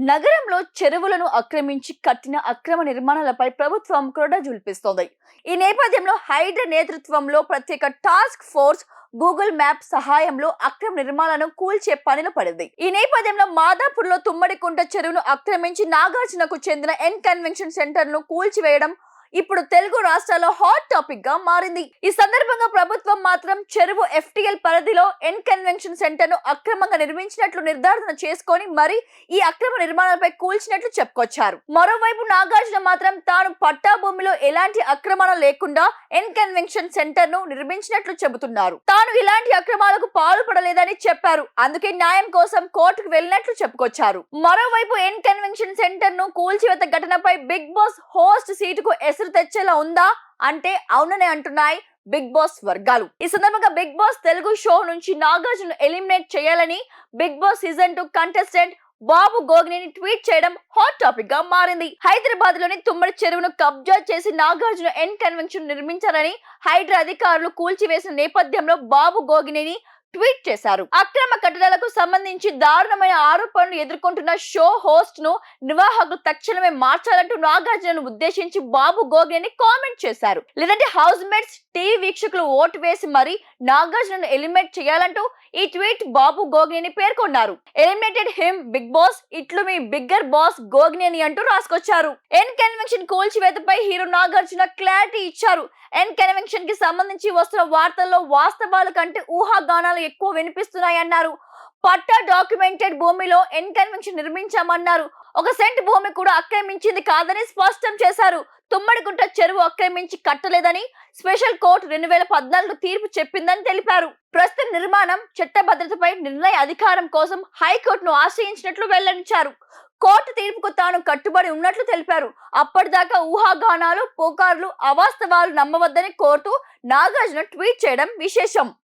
నగరంలో చెరువులను ఆక్రమించి కట్టిన అక్రమ నిర్మాణాలపై ప్రభుత్వం క్రోడ జుల్పిస్తోంది. ఈ నేపథ్యంలో హైడ్రా నేతృత్వంలో ప్రత్యేక టాస్క్ ఫోర్స్ గూగుల్ మ్యాప్ సహాయంలో అక్రమ నిర్మాణాలను కూల్చే పనిలో పడింది. ఈ నేపథ్యంలో మాదాపూర్లో తుమ్మడికుంట చెరువును ఆక్రమించి నాగార్జునకు చెందిన ఎన్ కన్వెన్షన్ సెంటర్ ను కూల్చివేయడం ఇప్పుడు తెలుగు రాష్ట్రాల్లో హాట్ టాపిక్ గా మారింది. ఈ సందర్భంగా ప్రభుత్వం మాత్రం చెరువు ఎఫ్టీఎల్ పరిధిలో ఎన్ కన్వెన్షన్ సెంటర్ ను అక్రమంగా నిర్మించినట్లు నిర్ధారణ చేసుకొని మరి ఈ అక్రమ నిర్మాణాలపై కూల్చినట్లు చెప్పుకొచ్చారు. మరోవైపు నాగార్జున మాత్రం తాను పట్టా భూమిలో ఎలాంటి అక్రమాలు లేకుండా ఎన్ కన్వెన్షన్ సెంటర్ ను నిర్మించినట్లు చెబుతున్నారు. తాను ఇలాంటి అక్రమాలకు పాల్పడలేదని చెప్పారు. అందుకే న్యాయం కోసం కోర్టుకు వెళ్ళినట్లు చెప్పుకొచ్చారు. మరోవైపు ఎన్ కన్వెన్షన్ సెంటర్ ను కూల్చివేత ఘటనపై బిగ్ బాస్ హోస్ట్ సీటుకు ఎసురు తెచ్చేలా ఉందా అంటే అవుననే అంటున్నాయి బిగ్ బాస్ వర్గాలు. ఈ సందర్భంగా బిగ్ బాస్ తెలుగు షో నుంచి నాగార్జున ఎలిమినేట్ చేయాలని బిగ్ బాస్ సీజన్ 2 కంటెస్టెంట్ బాబు గోగినేని ట్వీట్ చేయడం హాట్ టాపిక్ గా మారింది. హైదరాబాద్ లోని తుమ్మడి చెరువును కబ్జా చేసి నాగార్జున ఎన్ కన్వెన్షన్ నిర్మించారని హైడ్రా అధికారులు కూల్చివేసిన నేపథ్యంలో బాబు గోగినేని ట్వీట్ చేశారు. అక్రమ కట్టడాలకు సంబంధించి దారుణమైన ఆరోపణలు ఎదుర్కొంటున్న షో హోస్ట్ ను నిర్వాహకులు తక్షణమే మార్చాలంటూ నాగార్జునను ఉద్దేశించి బాబు గోగినేని కామెంట్ చేశారు. లేదంటే హౌస్ మేట్స్ టీవీ వీక్షకులు ఓటు వేసి మరి నాగార్జునను ఎలిమినేట్ చేయాలంటూ ఈ ట్వీట్ బాబు గోగినేని పేర్కొన్నారు. ఎలిమినేటెడ్ హిమ్ బిగ్ బాస్, ఇట్లు మీ బిగ్గర్ బాస్ గోగినేని అంటూ రాసుకొచ్చారు. ఎన్ కన్వెన్షన్ కూల్చివేతపై హీరో నాగార్జున క్లారిటీ ఇచ్చారు. ఎన్ కన్వెన్షన్ కి సంబంధించి వస్తున్న వార్తల్లో వాస్తవాల కంటే ఊహాగానాలు ఎక్కువ వినిపిస్తున్నాయన్నారు. పట్టా డాక్యుమెంటెడ్ భూమిలో ఎన్ కన్వెన్షన్ నిర్మించామన్నారు. 1 సెంట్ భూమి కూడా ఆక్రమించింది కాదని స్పష్టం చేశారు. తుమ్మడిగుంట చెరువు ఆక్రమించి కట్టలేదని స్పెషల్ కోర్టు 2014 తీర్పు చెప్పిందని తెలిపారు. ప్రస్తుత నిర్మాణం చట్టభద్రతపై నిర్ణయ అధికారం కోసం హైకోర్టును ఆశ్రయించినట్లు వెల్లడించారు. కోర్టు తీర్పుకు తాను కట్టుబడి ఉన్నట్లు తెలిపారు. అప్పటిదాకా ఊహాగానాలు, పుకార్లు, అవాస్తవాలు నమ్మవద్దని కోర్టు నాగార్జున ట్వీట్ చేయడం విశేషం.